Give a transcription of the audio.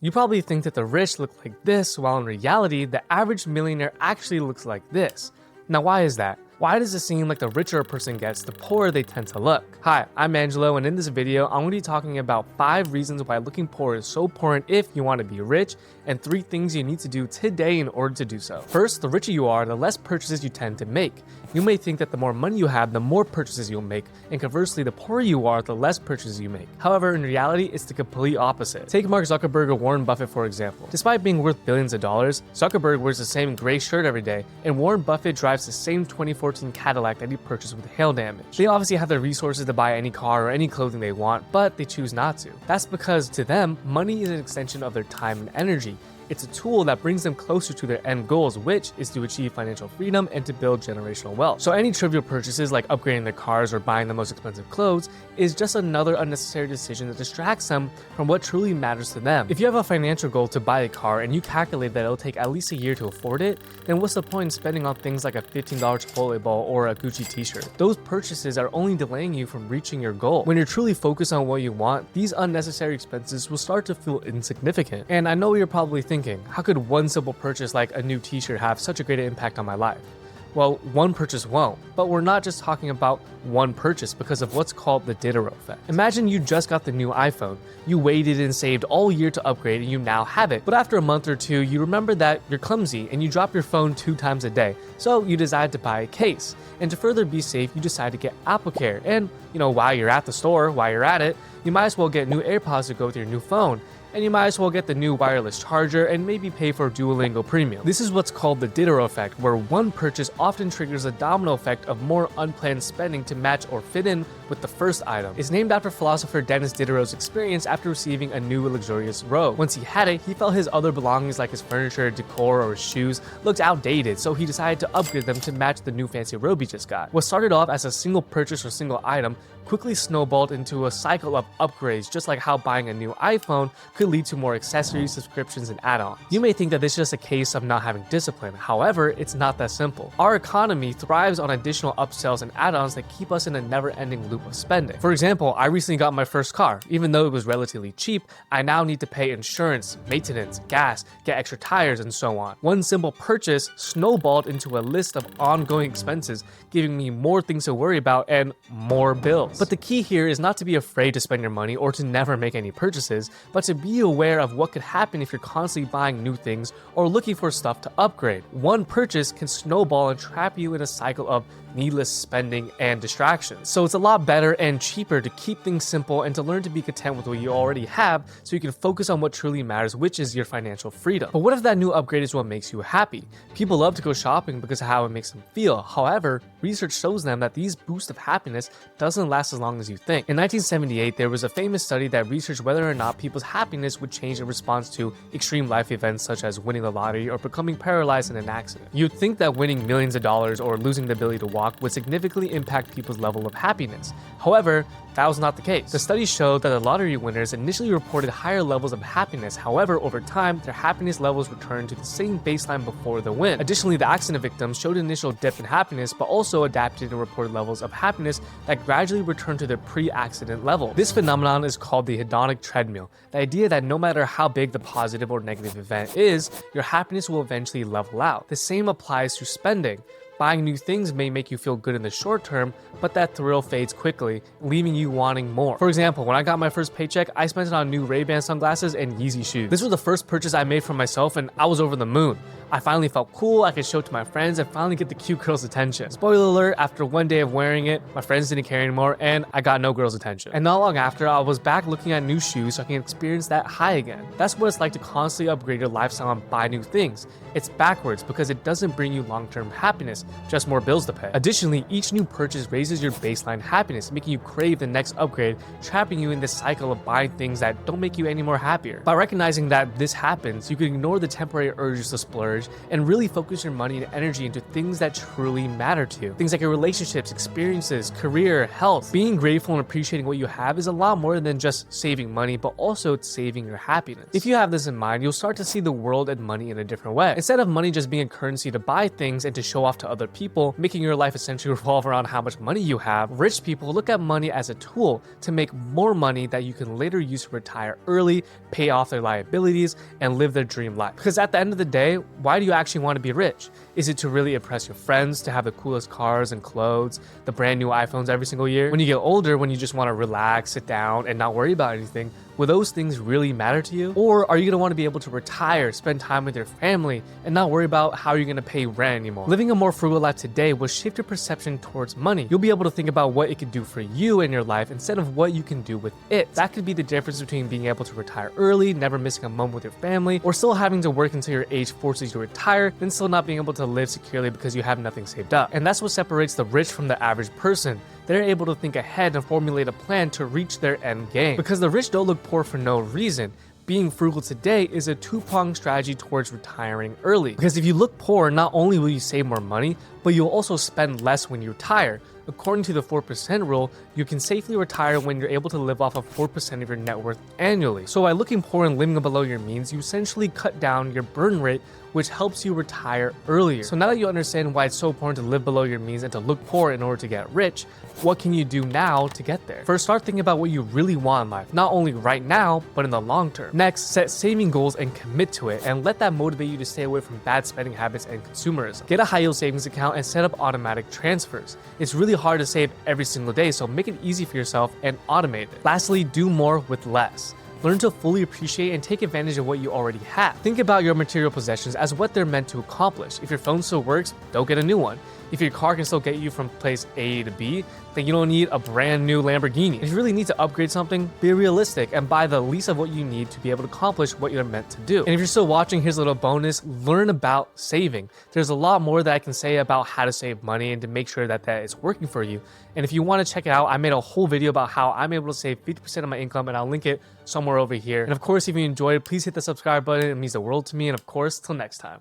You probably think that the rich look like this, while in reality, the average millionaire actually looks like this. Now, why is that? Why does it seem like the richer a person gets, the poorer they tend to look? Hi, I'm Angelo, and in this video, I'm going to be talking about 5 reasons why looking poor is so important if you want to be rich, and 3 things you need to do today in order to do so. First, the richer you are, the less purchases you tend to make. You may think that the more money you have, the more purchases you'll make, and conversely, the poorer you are, the less purchases you make. However, in reality, it's the complete opposite. Take Mark Zuckerberg or Warren Buffett, for example. Despite being worth billions of dollars, Zuckerberg wears the same gray shirt every day, and Warren Buffett drives the same 2014 Cadillac that he purchased with hail damage. They obviously have the resources to buy any car or any clothing they want, but they choose not to. That's because to them, money is an extension of their time and energy. It's a tool that brings them closer to their end goals, which is to achieve financial freedom and to build generational wealth. So any trivial purchases like upgrading their cars or buying the most expensive clothes is just another unnecessary decision that distracts them from what truly matters to them. If you have a financial goal to buy a car and you calculate that it'll take at least a year to afford it, then what's the point in spending on things like a $15 Chipotle bowl or a Gucci t-shirt? Those purchases are only delaying you from reaching your goal. When you're truly focused on what you want, these unnecessary expenses will start to feel insignificant. And I know you're probably thinking, how could one simple purchase like a new t-shirt have such a great impact on my life? Well, one purchase won't, but we're not just talking about one purchase because of what's called the Diderot effect. Imagine you just got the new iPhone, you waited and saved all year to upgrade and you now have it, but after a month or two, you remember that you're clumsy and you drop your phone 2 times a day, so you decide to buy a case. And to further be safe, you decide to get Apple Care, and while you're at the store, while you're at it, you might as well get new AirPods to go with your new phone. And you might as well get the new wireless charger and maybe pay for Duolingo Premium. This is what's called the Diderot effect, where one purchase often triggers a domino effect of more unplanned spending to match or fit in with the first item. It's named after philosopher Denis Diderot's experience after receiving a new luxurious robe. Once he had it, he felt his other belongings like his furniture, decor, or his shoes looked outdated, so he decided to upgrade them to match the new fancy robe he just got. What started off as a single purchase or single item quickly snowballed into a cycle of upgrades, just like how buying a new iPhone could lead to more accessories, subscriptions, and add-ons. You may think that this is just a case of not having discipline. However, it's not that simple. Our economy thrives on additional upsells and add-ons that keep us in a never-ending loop of spending. For example, I recently got my first car. Even though it was relatively cheap, I now need to pay insurance, maintenance, gas, get extra tires, and so on. One simple purchase snowballed into a list of ongoing expenses, giving me more things to worry about and more bills. But the key here is not to be afraid to spend your money or to never make any purchases, but to be aware of what could happen if you're constantly buying new things or looking for stuff to upgrade. One purchase can snowball and trap you in a cycle of needless spending and distractions. So it's a lot better and cheaper to keep things simple and to learn to be content with what you already have so you can focus on what truly matters, which is your financial freedom. But what if that new upgrade is what makes you happy? People love to go shopping because of how it makes them feel. However, research shows them that these boosts of happiness doesn't last as long as you think. In 1978, there was a famous study that researched whether or not people's happiness would change in response to extreme life events such as winning the lottery or becoming paralyzed in an accident. You'd think that winning millions of dollars or losing the ability to walk would significantly impact people's level of happiness. However, that was not the case. The study showed that the lottery winners initially reported higher levels of happiness. However, over time, their happiness levels returned to the same baseline before the win. Additionally, the accident victims showed an initial dip in happiness, but also adapted and reported levels of happiness that gradually returned to their pre-accident level. This phenomenon is called the hedonic treadmill. The idea that no matter how big the positive or negative event is, your happiness will eventually level out. The same applies to spending. Buying new things may make you feel good in the short term, but that thrill fades quickly, leaving you wanting more. For example, when I got my first paycheck, I spent it on new Ray-Ban sunglasses and Yeezy shoes. This was the first purchase I made for myself and I was over the moon. I finally felt cool, I could show it to my friends, and finally get the cute girl's attention. Spoiler alert, after one day of wearing it, my friends didn't care anymore, and I got no girl's attention. And not long after, I was back looking at new shoes so I can experience that high again. That's what it's like to constantly upgrade your lifestyle and buy new things. It's backwards because it doesn't bring you long-term happiness, just more bills to pay. Additionally, each new purchase raises your baseline happiness, making you crave the next upgrade, trapping you in this cycle of buying things that don't make you any more happier. By recognizing that this happens, you can ignore the temporary urges to splurge splurge and really focus your money and energy into things that truly matter to you. Things like your relationships, experiences, career, health. Being grateful and appreciating what you have is a lot more than just saving money, but also it's saving your happiness. If you have this in mind, you'll start to see the world and money in a different way. Instead of money just being a currency to buy things and to show off to other people, making your life essentially revolve around how much money you have, rich people look at money as a tool to make more money that you can later use to retire early, pay off their liabilities, and live their dream life. Because at the end of the day, why do you actually want to be rich? Is it to really impress your friends, to have the coolest cars and clothes, the brand new iPhones every single year? When you get older, when you just want to relax, sit down, and not worry about anything, will those things really matter to you? Or are you going to want to be able to retire, spend time with your family, and not worry about how you're going to pay rent anymore? Living a more frugal life today will shift your perception towards money. You'll be able to think about what it could do for you in your life instead of what you can do with it. That could be the difference between being able to retire early, never missing a moment with your family, or still having to work until your age forces you to retire, then still not being able to live securely because you have nothing saved up. And that's what separates the rich from the average person. They're able to think ahead and formulate a plan to reach their end game. Because the rich don't look poor for no reason. Being frugal today is a two-pronged strategy towards retiring early. Because if you look poor, not only will you save more money, but you'll also spend less when you retire. According to the 4% rule, you can safely retire when you're able to live off of 4% of your net worth annually. So by looking poor and living below your means, you essentially cut down your burn rate, which helps you retire earlier. So now that you understand why it's so important to live below your means and to look poor in order to get rich, what can you do now to get there? First, start thinking about what you really want in life, not only right now, but in the long term. Next, set saving goals and commit to it, and let that motivate you to stay away from bad spending habits and consumerism. Get a high-yield savings account and set up automatic transfers. It's really hard to save every single day, so make it easy for yourself and automate it. Lastly, do more with less. Learn to fully appreciate and take advantage of what you already have. Think about your material possessions as what they're meant to accomplish. If your phone still works, don't get a new one. If your car can still get you from place A to B, then you don't need a brand new Lamborghini. If you really need to upgrade something, be realistic and buy the least of what you need to be able to accomplish what you're meant to do. And if you're still watching, here's a little bonus: learn about saving. There's a lot more that I can say about how to save money and to make sure that is working for you. And if you want to check it out, I made a whole video about how I'm able to save 50% of my income, and I'll link it somewhere over here. And of course, if you enjoyed, please hit the subscribe button. It means the world to me. And of course, till next time.